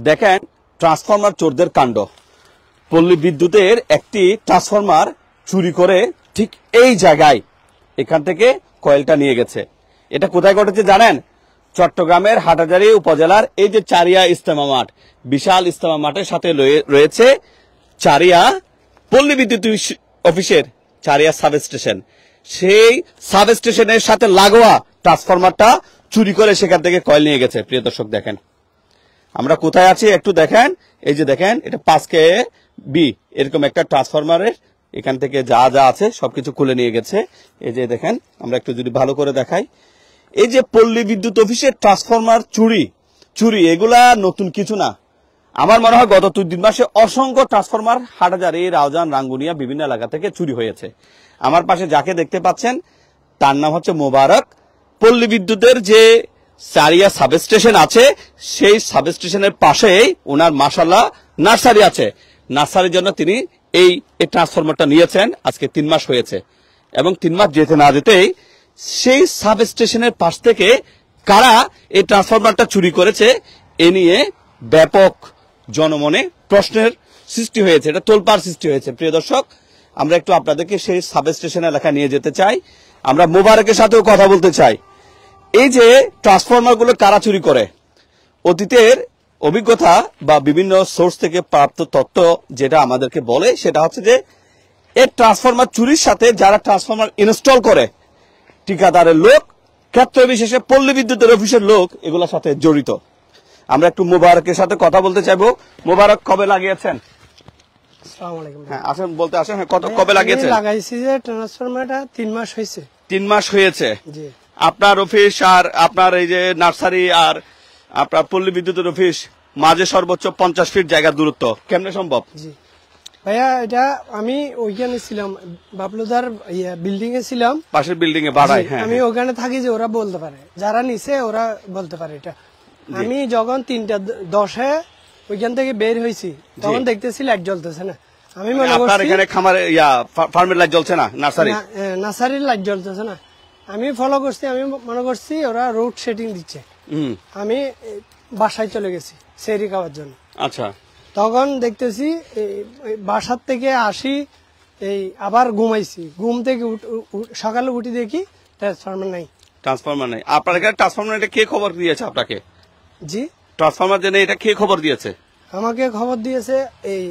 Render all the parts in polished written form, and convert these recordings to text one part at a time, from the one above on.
দেখেন ট্রান্সফরমার চোরদের কাণ্ড। পল্লী বিদ্যুতের একটি ট্রান্সফরমার চুরি করে ঠিক এই জায়গায় এখান থেকে কয়েলটা নিয়ে গেছে। এটা কোথায় ঘটেছে জানেন? চট্টগ্রামের হাটহাজারী উপজেলার এই যে চারিয়া ইজতেমা মাঠ, বিশাল ইজতেমা মাঠের সাথে রয়েছে চারিয়া পল্লী বিদ্যুৎ অফিসের চারিয়া সাব স্টেশন। সেই সাব স্টেশনের সাথে লাগোয়া ট্রান্সফরমারটা চুরি করে সেখান থেকে কয়েল নিয়ে গেছে। প্রিয় দর্শক দেখেন আমরা কোথায় আছি একটু দেখেন। এই যে দেখেন এটা 5KB এরকম একটা ট্রান্সফরমারের এখান থেকে যা যা আছে সবকিছু খুলে নিয়ে গেছে। এই যে দেখেন আমরা একটু যদি ভালো করে দেখাই, এই যে পল্লী বিদ্যুৎ অফিসের ট্রান্সফরমার চুরি এগুলা নতুন কিছু না। আমার মনে হয় গত 2-3 মাসে অসংখ্য ট্রান্সফরমার হাটহাজারী, রাউজান, রাঙ্গুনিয়া বিভিন্ন এলাকা থেকে চুরি হয়েছে। আমার পাশে যাকে দেখতে পাচ্ছেন তার নাম হচ্ছে মোবারক। পল্লী বিদ্যুতের যে চারিয়া সাব স্টেশন আছে সেই সাব স্টেশনের পাশেই ওনার মাশাআল্লাহ নার্সারি আছে। নার্সারির জন্য তিনি এই ট্রান্সফরমারটা নিয়েছেন। আজকে 3 মাস হয়েছে এবং 3 মাস যেতে না যেতেই সেই সাব স্টেশনের পাশ থেকে কারা এই ট্রান্সফরমারটা চুরি করেছে এ নিয়ে ব্যাপক জনমনে প্রশ্নের সৃষ্টি হয়েছে, এটা তোলপাড় সৃষ্টি হয়েছে। প্রিয় দর্শক আমরা একটু আপনাদেরকে সেই সাব স্টেশন এলাকায় নিয়ে যেতে চাই। আমরা মোবারকের সাথেও কথা বলতে চাই। এই যে ট্রান্সফরমারগুলো কারা চুরি করে, অতীতের অভিজ্ঞতা বা বিভিন্ন সোর্স থেকে প্রাপ্ত তথ্য যেটা আমাদেরকে বলে সেটা হচ্ছে যে এই ট্রান্সফরমার চুরির সাথে যারা ট্রান্সফরমার ইনস্টল করে ঠিকাদারের লোক, ক্ষেত্র বিশেষে পল্লী বিদ্যুতের অফিসের লোক এগুলোর সাথে জড়িত। আমরা একটু মোবারকের সাথে কথা বলতে চাইবো। মোবারক কবে লাগিয়েছেন? হ্যাঁ আসেন বলতে আসেন। হ্যাঁ কবে লাগিয়েছেন? লাগাইছি যে ট্রান্সফরমারটা 3 মাস হয়েছে। 3 মাস হয়েছে। জি। আপনার অফিস আর আপনার এই যে নার্সারি আর আপনার পল্লী বিদ্যুতের অফিস মাঝে সর্বোচ্চ 50 ফিট জায়গা দূরত্ব, কেমনে সম্ভব? জি ভাইয়া, এটা আমি ওইখানে ছিলাম, বাবলুদার বিল্ডিং এ ছিলাম, পাশের বিল্ডিং এ ভাড়ায়। হ্যাঁ আমি ওখানে থাকি যে ওরা বলতে পারে, যারা নিছে ওরা বলতে পারে এটা। আমি যখন 3:10 ওইখান থেকে বের হয়েছি তখন দেখতেছি লাইট জ্বলতেছে না। আমি মনে করছি আপনার এখানে খামারে ফার্মের লাইট জ্বলছে না, নার্সারির লাইট জ্বলতেছে না। আমি ফলো করছি, আমি মনে করছি ওরা রোড সেটিং দিচ্ছে। আমি বাসায় চলে গেছি সেরি খাওয়ার জন্য। আচ্ছা, তখন দেখতেছি বাসার থেকে আসি, এই আবার ঘুমাইছি, ঘুম থেকে সকালে উঠি দেখি ট্রান্সফরমার নাই। ট্রান্সফরমার নাই। আপনার এখানে ট্রান্সফরমার এটা কে খবর দিয়েছে আপনাকে? জি, ট্রান্সফরমার জেনে এটা কে খবর দিয়েছে? আমাকে খবর দিয়েছে এই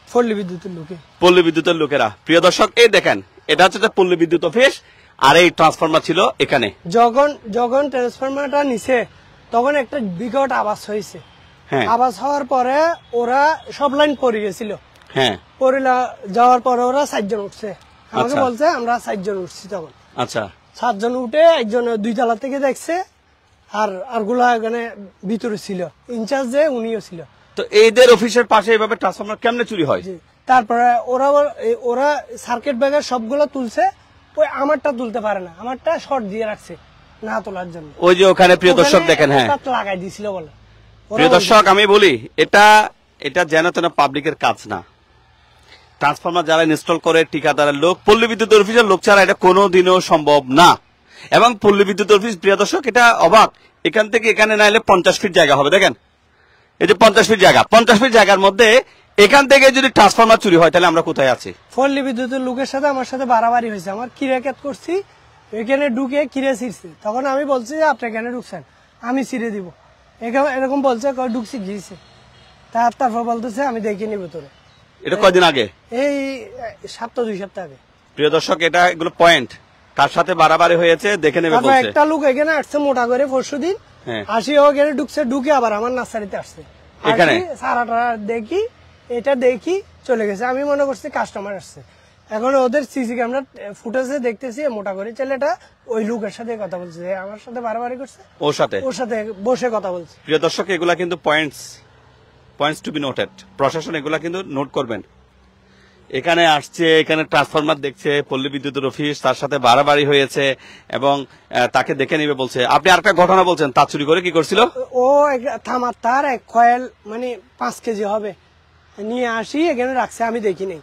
পল্লী বিদ্যুতের লোকে, পল্লী বিদ্যুতের লোকেরা। প্রিয় দর্শক এই দেখেন এটা হচ্ছে পল্লী বিদ্যুৎ অফিস আর এই ট্রান্সফরমার ছিল এখানে। যখন ট্রান্সফরমারটা নিছে তখন একটা বিকট আওয়াজ হয়েছে। আওয়াজ হওয়ার পরে ওরা সব লাইন পড়ে গেছিল। পড়ে যাওয়ার পরে ওরা 4 জন উঠছে, আমাকে বলছে আমরা 4 জন উঠছি। তখন 7 জন উঠে একজন 2 তলা থেকে দেখছে, আর গুলা এখানে ভিতরে ছিল, ইনচার্জ যে উনিও ছিল। তো এইদের অফিসের পাশে এইভাবে ট্রান্সফরমার কেমনে চুরি হয়? তারপরে ওরা সার্কিট ব্রেকার সবগুলো তুলছে, ওই আমারটা তুলতে পারে না, আমারটা শর্ট দিয়ে রাখছে না তোলার জন্য। ওই যে ওখানে প্রিয় দর্শক দেখেন, হ্যাঁ লাগাই দিছিল বলে। প্রিয় দর্শক আমি বলি এটা যেন তেন পাবলিকের কাজ না। ট্রান্সফরমার যারা ইনস্টল করে ঠিকাদারের লোক, পল্লী বিদ্যুৎ অফিসের লোক ছাড়া এটা কোনোদিনও সম্ভব না। এবং পল্লী বিদ্যুৎ অফিস প্রিয় দর্শক এটা অবাক, এখান থেকে এখানে না এলে 50 ফিট জায়গা হবে। দেখেন এই যে 50 ফিট জায়গা, 50 ফিট জায়গার মধ্যে এখান থেকে যদি ট্রান্সফরমার চুরি হয় তাহলে আমরা কোথায় আছি? পল্লী বিদ্যুতের লোকের সাথে আমার সাথে বাড়াবাড়ি হয়েছে, আমার কিরাকাত করছি, এখানে ঢুকে কিরে ছিঁড়ছে। তখন আমি বলছি যে আপনি এখানে ঢুকছেন, আমি ছিঁড়ে দিব, এরকম বলছে, ঢুকছি গিয়েছে। তারপর বলতেছে আমি দেখে নিব তোরে। এটা কয়দিন আগে? এই 2 সপ্তাহ আগে। প্রিয় দর্শক এটা এগুলো পয়েন্ট, তার সাথে বাড়াবাড়ি হয়েছে, দেখে নেবে বলছে। একটা লোক এখানে আসছে মোটা করে পরশুদিন, আসি ওখানে ঢুকছে, ঢুকে আবার আমার নার্সারিতে আসছে এখানে 8:30 দেখি চলে গেছে। আমি মনে করছি কাস্টমার আসছে। এখন ওদের সিসি ক্যামেরা ফুটেজে দেখতেছি মোটা করে ছেলেটা ওই লোকের সাথে কথা বলছে, আমার সাথে বাড়াবাড়ি করছে, ওর সাথে বসে কথা বলছে। প্রিয় দর্শক এগুলা কিন্তু পয়েন্টস টু বি নোটেড। প্রশাসন এগুলা কিন্তু নোট করবেন। এখানে আসছে, এখানে ট্রান্সফরমার দেখছে, পল্লী বিদ্যুতের অফিস, তার সাথে বাড়াবাড়ি হয়েছে এবং তাকে দেখে নিবে বলছে। আপনি আরেকটা ঘটনা বলছেন, তার চুরি করে কি করছিল? ও থামার তার এক কয়েল মানে 5 কেজি হবে নিয়ে আসি এখানে রাখছে, আমি দেখি নাই।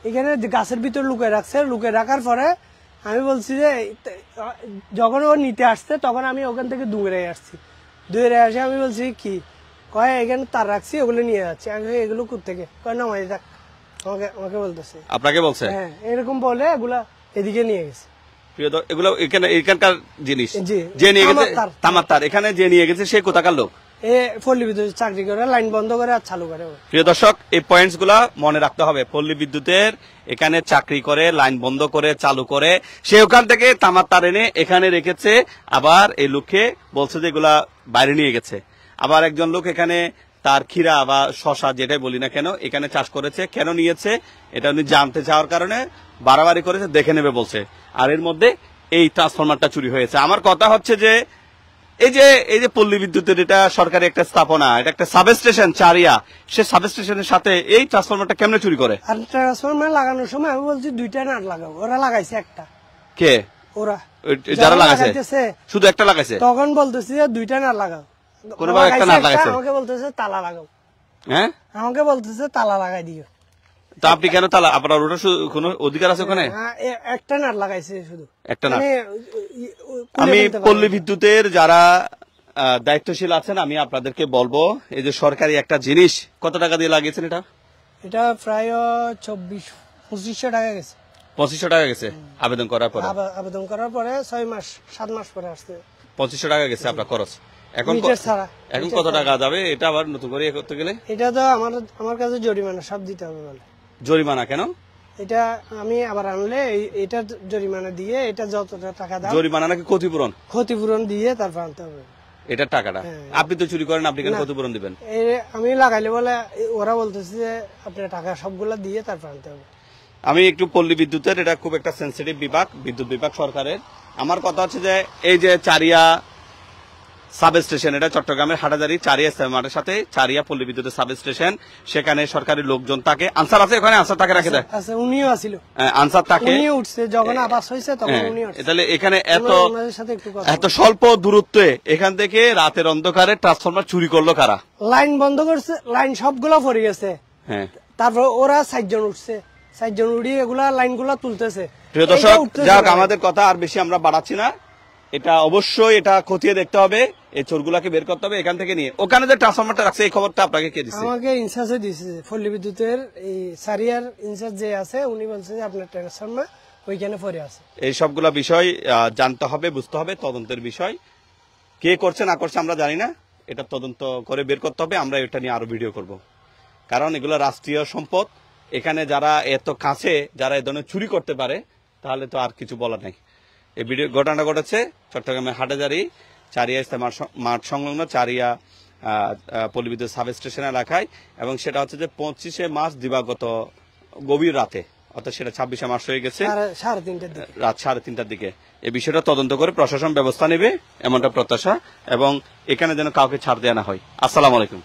এখানে গাছের ভিতর লুকিয়ে রাখছে, লুকিয়ে রাখার পরে আমি বলছি যে যখন ও নিতে আসছে তখন আমি ওখান থেকে দূরে আসছি, দূরে আসে আমি বলছি কি কয় এখানে তার রাখছি ওগুলো নিয়ে যাচ্ছে, আমি এগুলো কোত্থেকে কয় নামাই থাক, আমাকে বলতেছে। আপনাকে বলছে? হ্যাঁ, এরকম বলে এগুলা এদিকে নিয়ে গেছে। এগুলো এখানকার জিনিস যে নিয়ে গেছে, তামার তার। এখানে যে নিয়ে গেছে সে কোথাকার লোক? পল্লী বিদ্যুৎ চাকরি করে, লাইন বন্ধ করে আর চালু করে। প্রিয় দর্শক, এই পয়েন্টস গুলা মনে রাখতে হবে। পল্লী বিদ্যুতের এখানে চাকরি করে, লাইন বন্ধ করে, চালু করে, সে ওখান থেকে তামার তার এনে এখানে রেখেছে, আবার এই লোককে বলছে যে এগুলা বাইরে নিয়ে গেছে। আবার একজন লোক এখানে তার ক্ষীরা বা শশা যেটাই বলি না কেন এখানে চাষ করেছে, কেন নিয়েছে এটা উনি জানতে চাওয়ার কারণে বাড়াবাড়ি করেছে, দেখে নেবে বলছে। আর এর মধ্যে এই ট্রান্সফরমারটা চুরি হয়েছে। আমার কথা হচ্ছে যে এই যে পল্লী বিদ্যুতের এটা সরকারি একটা স্থাপনা, এটা একটা সাবস্টেশন চারিয়া, সে সাবস্টেশনের সাথে এই ট্রান্সফরমারটা কেমনে চুরি করে? আর ট্রান্সফরমার লাগানোর সময় আমি বলছি 2টা নাট লাগাবো, ওরা লাগাইছে একটা। কে? ওরা যারা লাগাইছে শুধু একটা লাগাইছে। তখন বলতেছি যে 2টা নাট লাগাও, কোনোভাবে একটা নাট লাগাইছে। আমাকে বলতেছে তালা লাগাও। হ্যাঁ, আমাকে বলতেছে তালা লাগাই দিও। তা আপনি কেন তালা? আপনার ওটা কোনো অধিকার আছে ওখানে? একটা নাট লাগাইছে, শুধু একটা নাট। আমি পল্লী বিদ্যুতের যারা দায়িত্বশীল আছেন আমি আপনাদেরকে বলবো, এই যে সরকারি একটা জিনিস কত টাকা দিয়ে লাগিয়েছেন এটা? এটা প্রায় 2500 টাকা গেছে। 2500 টাকা গেছে আবেদন করার পরে? আবেদন করার পরে 6 মাস 7 মাস পরে আসছে। 2500 টাকা গেছে আপনার খরচ। এখন কত টাকা যাবে এটা আবার নতুন করে করতে গেলে? এটা তো আমার কাছে জরিমানা সব দিতে হবে বলে। জরিমানা কেন? এটা আমি আবার আনলে এটা জরিমানা দিয়ে, এটা যতটা টাকা দাম জরিমানা নাকি ক্ষতিপূরণ দিয়ে তারপর আনতে হবে এটা টাকাটা। আপনি তো চুরি করেন, আপনি কেন ক্ষতিপূরণ দিবেন? আমি লাগাইলে বলে ওরা বলতেছে যে আপনার টাকা সবগুলা দিয়ে তারপর আনতে হবে। আমি একটু পল্লী বিদ্যুতের, এটা খুব একটা সেন্সিটিভ বিভাগ, বিদ্যুৎ বিভাগ সরকারের। আমার কথা হচ্ছে যে এই যে চারিয়া সাবস্টেশন, এটা চট্টগ্রামের হাটাজারি চারিয়া মাঠের সাথে চারিয়া পল্লী বিদ্যুতের সাবস্টেশন, সেখানে সরকারি লোকজন থাকে। আনসার আছে ওখানে? আনসার থাকে রাখে দেয়? উনিও আসিল, আনসার থাকে, উনিও উঠছে যখন আবাস হয়েছে তখন উনি উঠছে। তাহলে এখানে এত স্বল্প দূরত্বে এখান থেকে রাতের অন্ধকারে ট্রান্সফরমার চুরি করলো কারা? লাইন বন্ধ করছে, লাইন সবগুলো পড়ে গেছে। হ্যাঁ, তারপর ওরা 4 জন উঠছে, 4 জন উড়িয়ে এগুলা লাইন গুলা তুলতেছে। প্রিয় দর্শক, যাক আমাদের কথা আর বেশি আমরা বাড়াচ্ছি না। এটা অবশ্যই এটা খতিয়ে দেখতে হবে, এই চোরগুলাকে বের করতে হবে এখান থেকে নিয়ে। ওখানে যে ট্রান্সফরমারটা রাখছে এই খবরটা আপনাকে কে দিচ্ছে? আমাকে ইনচার্জে দিয়েছে, পল্লী বিদ্যুতের এই সারিয়ার ইনচার্জ যে আছে উনি বলছে যে আপনার ট্রান্সফরমার ওইখানে পড়ে আছে। এই সবগুলা বিষয় জানতে হবে, বুঝতে হবে, তদন্তের বিষয়। কে করছে না করছে আমরা জানি না, এটা তদন্ত করে বের করতে হবে। আমরা এটা নিয়ে আরো ভিডিও করব, কারণ এগুলো রাষ্ট্রীয় সম্পদ। এখানে যারা এত কাছে যারা এ ধরনের চুরি করতে পারে তাহলে তো আর কিছু বলার নাই। এই ভিডিও ঘটনা ঘটেছে চট্টগ্রামের হাটাজারি চারিয়া ইস্তেমার মাঠ সংলগ্ন চারিয়া পল্লী বিদ্যুৎ সাবস্টেশন এলাকায়, এবং সেটা হচ্ছে যে 25শে মার্চ দিবাগত গভীর রাতে, অর্থাৎ সেটা 26শে মার্চ হয়ে গেছে রাত 3:30টার দিকে। এই বিষয়টা তদন্ত করে প্রশাসন ব্যবস্থা নেবে এমনটা প্রত্যাশা, এবং এখানে যেন কাউকে ছাড় দেওয়া না হয়। আসসালামু আলাইকুম।